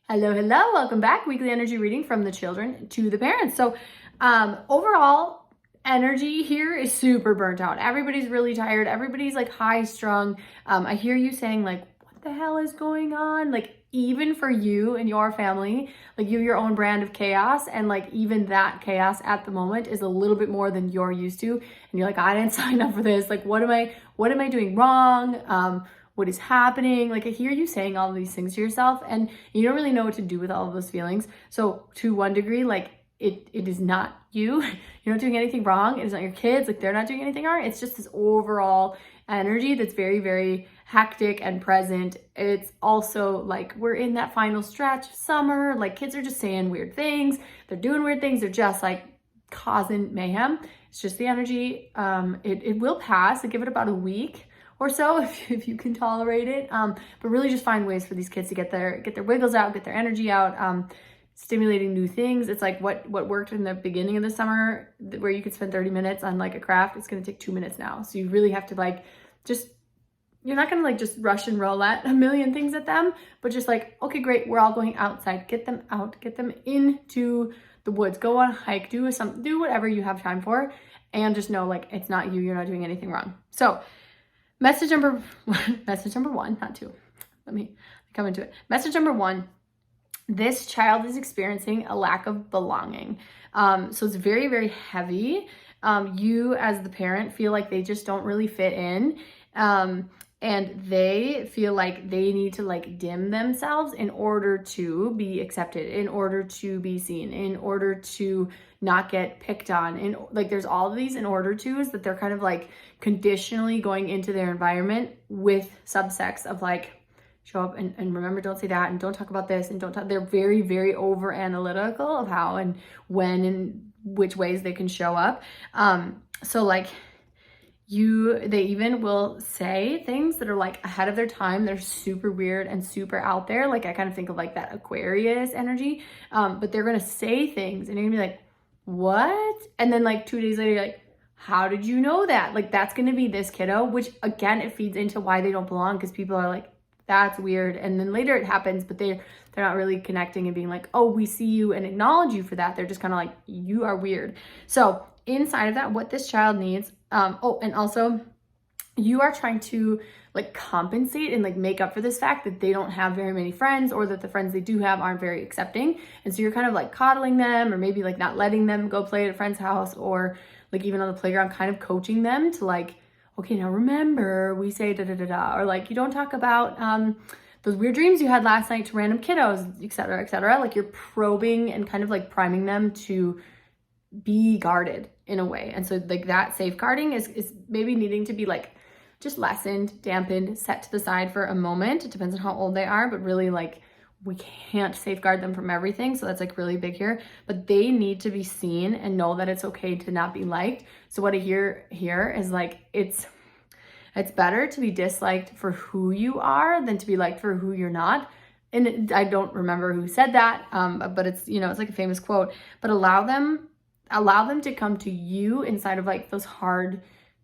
Hello, hello, welcome back. Weekly energy reading from the children to the parents. So overall energy here is super burnt out. Everybody's really tired. Everybody's like high strung. I hear you saying like, what the hell is going on? Like even for you and your family, like you have your own brand of chaos, and like even that chaos at the moment is a little bit more than you're used to. And you're like, I didn't sign up for this. Like, what am I doing wrong? What is happening? Like I hear you saying all of these things to yourself and you don't really know what to do with all of those feelings. So to one degree, like it is not you. You're not doing anything wrong. It's not your kids. Like they're not doing anything wrong. It's just this overall energy that's very, very hectic and present. It's also like we're in that final stretch of summer. Like kids are just saying weird things. They're doing weird things. They're just like causing mayhem. It's just the energy. It will pass. So give it about a week or so if you can tolerate it, but really just find ways for these kids to get their wiggles out, get their energy out, stimulating new things. It's like what worked in the beginning of the summer where you could spend 30 minutes on like a craft, it's going to take 2 minutes now. So you really have to like you're not going to like just rush and roll at a million things at them, but just like, okay, great, we're all going outside. Get them out, get them into the woods, go on a hike, do whatever you have time for, and just know like it's not you, you're not doing anything wrong. So message number one, not two. Let me come into it. Message number one, this child is experiencing a lack of belonging. So it's very, very heavy. You as the parent feel like they just don't really fit in. And they feel like they need to like dim themselves in order to be accepted, in order to be seen, in order to not get picked on. And like there's all of these in order to's that they're kind of like conditionally going into their environment with subsects of like show up and remember, don't say that, and don't talk about this, and don't talk. They're very, very over analytical of how and when and which ways they can show up. So like they even will say things that are like ahead of their time. They're super weird and super out there. Like I kind of think of like that Aquarius energy. But they're going to say things and you're gonna be like, what? And then like 2 days later, you're like, how did you know that? Like that's going to be this kiddo, which again, it feeds into why they don't belong, because people are like, that's weird. And then later it happens, but they're not really connecting and being like, oh, we see you and acknowledge you for that. They're just kind of like, you are weird. So inside of that, what this child needs, and also you are trying to like compensate and like make up for this fact that they don't have very many friends, or that the friends they do have aren't very accepting. And so you're kind of like coddling them, or maybe like not letting them go play at a friend's house, or like even on the playground, kind of coaching them to like, okay, now remember we say da da da da, or like you don't talk about those weird dreams you had last night to random kiddos, etc., etc. Like you're probing and kind of like priming them to be guarded in a way. And so like that safeguarding is maybe needing to be like just lessened, dampened, set to the side for a moment. It depends on how old they are, but really like we can't safeguard them from everything. So that's like really big here, but they need to be seen and know that it's okay to not be liked. So what I hear here is like, it's better to be disliked for who you are than to be liked for who you're not. And I don't remember who said that, but it's, it's like a famous quote, but allow them to come to you inside of like those hard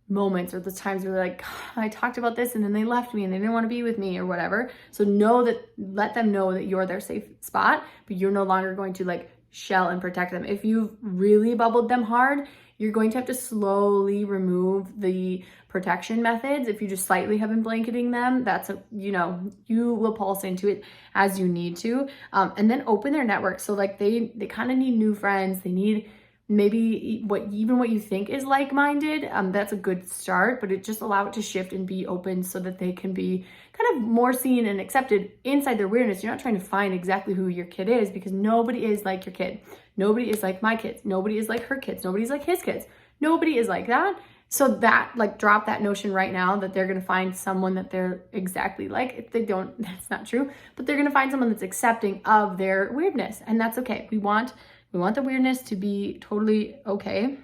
moments, or those times where they're like, I talked about this and then they left me and they didn't want to be with me or whatever. So let them know that you're their safe spot, but you're no longer going to like shell and protect them. If you've really bubbled them hard, you're going to have to slowly remove the protection methods. If you just slightly have been blanketing them, you will pulse into it as you need to, and then open their network. So like they kind of need new friends. They need maybe what you think is like-minded. That's a good start, but it just allow it to shift and be open so that they can be kind of more seen and accepted inside their weirdness. You're not trying to find exactly who your kid is, because nobody is like your kid. Nobody is like my kids. Nobody is like her kids. Nobody's like his kids. Nobody is like that. So that like drop that notion right now that they're going to find someone that they're exactly like. If they don't, that's not true, but they're going to find someone that's accepting of their weirdness, and that's okay. We want the weirdness to be totally okay.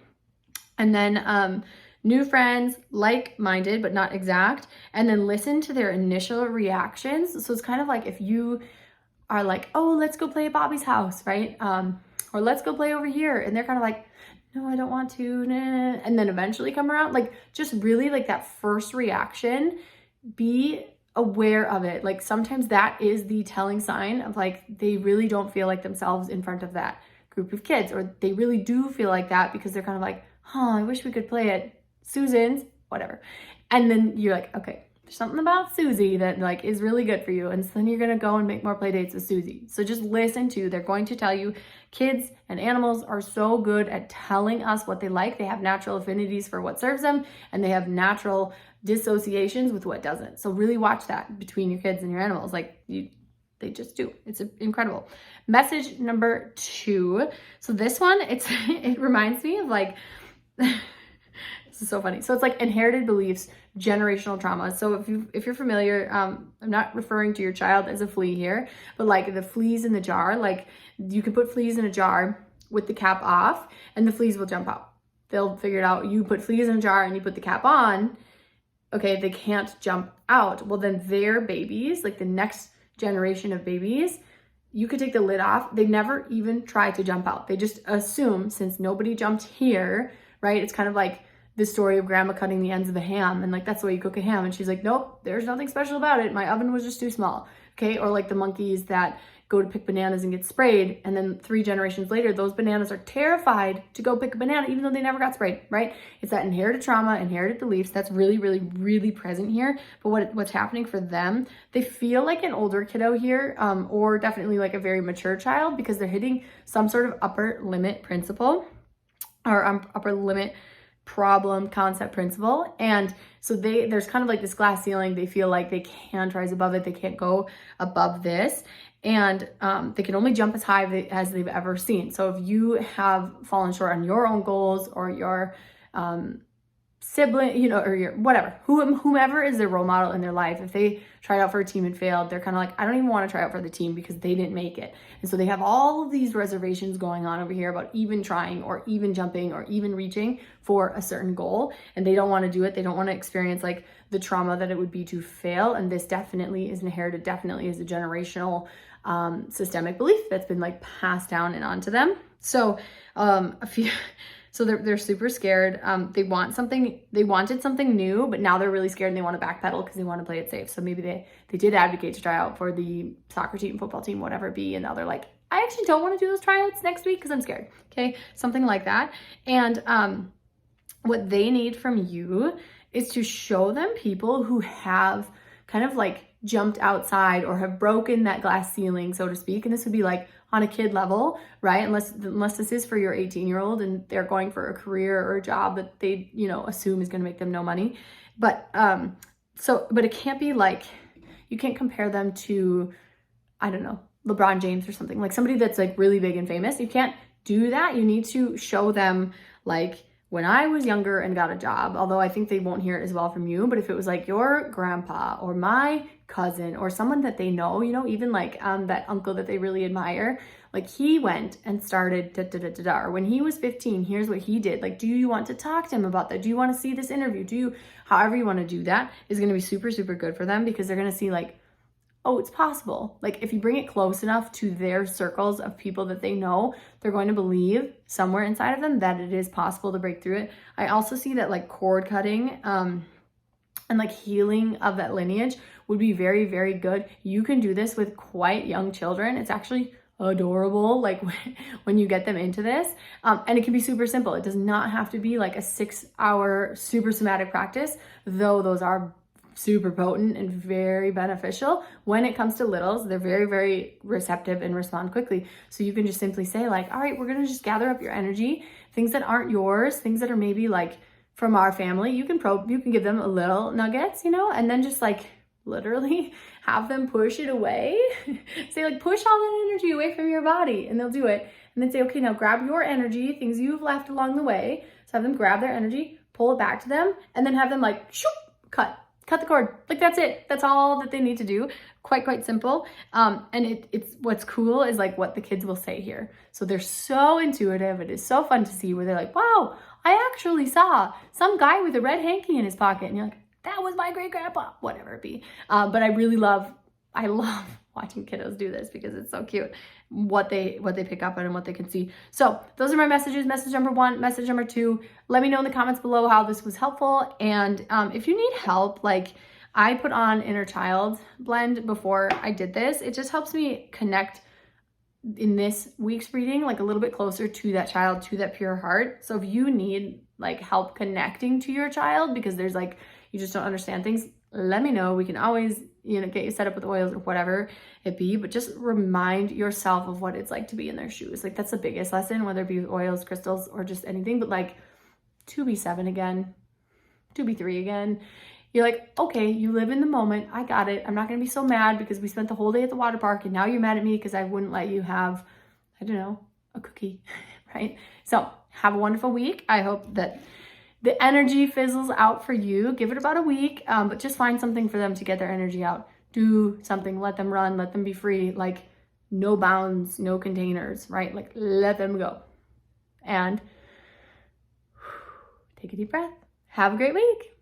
And then new friends, like-minded, but not exact. And then listen to their initial reactions. So it's kind of like if you are like, oh, let's go play at Bobby's house, right? Or let's go play over here. And they're kind of like, no, I don't want to. Nah. And then eventually come around. Like just really like that first reaction, be aware of it. Like sometimes that is the telling sign of like they really don't feel like themselves in front of that group of kids, or they really do feel like that because they're kind of like, I wish we could play at Susan's, whatever. And then you're like, okay, there's something about Susie that like is really good for you. And so then you're going to go and make more play dates with Susie. So just listen to, they're going to tell you. Kids and animals are so good at telling us what they like. They have natural affinities for what serves them, and they have natural dissociations with what doesn't. So really watch that between your kids and your animals. Like they just do. It's incredible. Message number 2. So this one, it reminds me of like, this is so funny. So it's like inherited beliefs, generational trauma. So if you're familiar, I'm not referring to your child as a flea here, but like the fleas in the jar, like you can put fleas in a jar with the cap off and the fleas will jump out. They'll figure it out. You put fleas in a jar and you put the cap on. Okay, they can't jump out. Well, then their babies, like the next generation of babies, you could take the lid off. They never even try to jump out. They just assume, since nobody jumped here, right? It's kind of like the story of grandma cutting the ends of a ham, and like that's the way you cook a ham, and she's like, nope, there's nothing special about it, my oven was just too small. Okay, or like the monkeys that go to pick bananas and get sprayed, and then 3 generations later those bananas are terrified to go pick a banana even though they never got sprayed, right? It's that inherited trauma, inherited beliefs that's really, really, really present here. But what's happening for them, they feel like an older kiddo here, or definitely like a very mature child, because they're hitting some sort of upper limit principle, or upper limit problem concept principle. And so there's kind of like this glass ceiling. They feel like they can't rise above it. They can't go above this. And they can only jump as high as they've ever seen. So if you have fallen short on your own goals, or your sibling, or your whatever, whomever is their role model in their life, if they tried out for a team and failed, they're kind of like, I don't even want to try out for the team because they didn't make it. And so they have all of these reservations going on over here about even trying, or even jumping, or even reaching for a certain goal, and they don't want to do it. They don't want to experience like the trauma that it would be to fail. And this definitely is inherited, definitely is a generational systemic belief that's been like passed down and onto them. So so they're super scared. They wanted something new, but now they're really scared and they want to backpedal because they want to play it safe. So maybe they did advocate to try out for the soccer team, football team, whatever it be, and now they're like, I actually don't want to do those tryouts next week because I'm scared. Okay, something like that. And what they need from you is to show them people who have kind of like jumped outside or have broken that glass ceiling, so to speak. And this would be like on a kid level, right? Unless this is for your 18-year-old and they're going for a career or a job that they, assume is going to make them no money. But it can't be like, you can't compare them to, I don't know, LeBron James or something, like somebody that's like really big and famous. You can't do that. You need to show them like, when I was younger and got a job, although I think they won't hear it as well from you, but if it was like your grandpa or my cousin or someone that they know, even like that uncle that they really admire, like he went and started or when he was 15, here's what he did. Like, do you want to talk to him about that? Do you want to see this interview? However you want to do that is going to be super, super good for them, because they're going to see like, oh, it's possible. Like if you bring it close enough to their circles of people that they know, they're going to believe somewhere inside of them that it is possible to break through it. I also see that like cord cutting and like healing of that lineage would be very, very good. You can do this with quite young children. It's actually adorable, like when you get them into this. And it can be super simple. It does not have to be like a 6-hour super somatic practice, though those are super potent and very beneficial. When it comes to littles, they're very, very receptive and respond quickly. So you can just simply say like, all right, we're going to just gather up your energy, things that aren't yours, things that are maybe like from our family. You can give them a little nuggets, and then just like literally have them push it away. Say like, push all that energy away from your body, and they'll do it. And then say, okay, now grab your energy, things you've left along the way. So have them grab their energy, pull it back to them, and then have them like, shoop, cut the cord. Like that's it. That's all that they need to do. Quite simple. And it's what's cool is like what the kids will say here. So they're so intuitive. It is so fun to see where they're like, wow, I actually saw some guy with a red hanky in his pocket. And you're like, that was my great grandpa, whatever it be. But I love watching kiddos do this because it's so cute what they pick up on and what they can see. So those are my messages. Message number 1, message number 2. Let me know in the comments below how this was helpful. And if you need help, like I put on Inner Child blend before I did this. It just helps me connect in this week's reading, like a little bit closer to that child, to that pure heart. So if you need like help connecting to your child because there's like, you just don't understand things, let me know. We can always, you know, get you set up with oils or whatever it be, but just remind yourself of what it's like to be in their shoes. Like that's the biggest lesson, whether it be with oils, crystals, or just anything, but like to be 7 again, to be 3 again. You're like, okay, you live in the moment. I got it. I'm not going to be so mad because we spent the whole day at the water park and now you're mad at me because I wouldn't let you have, I don't know, a cookie, right? So have a wonderful week. I hope that the energy fizzles out for you. Give it about a week, but just find something for them to get their energy out. Do something, let them run, let them be free, like no bounds, no containers, right? Like let them go. And take a deep breath. Have a great week.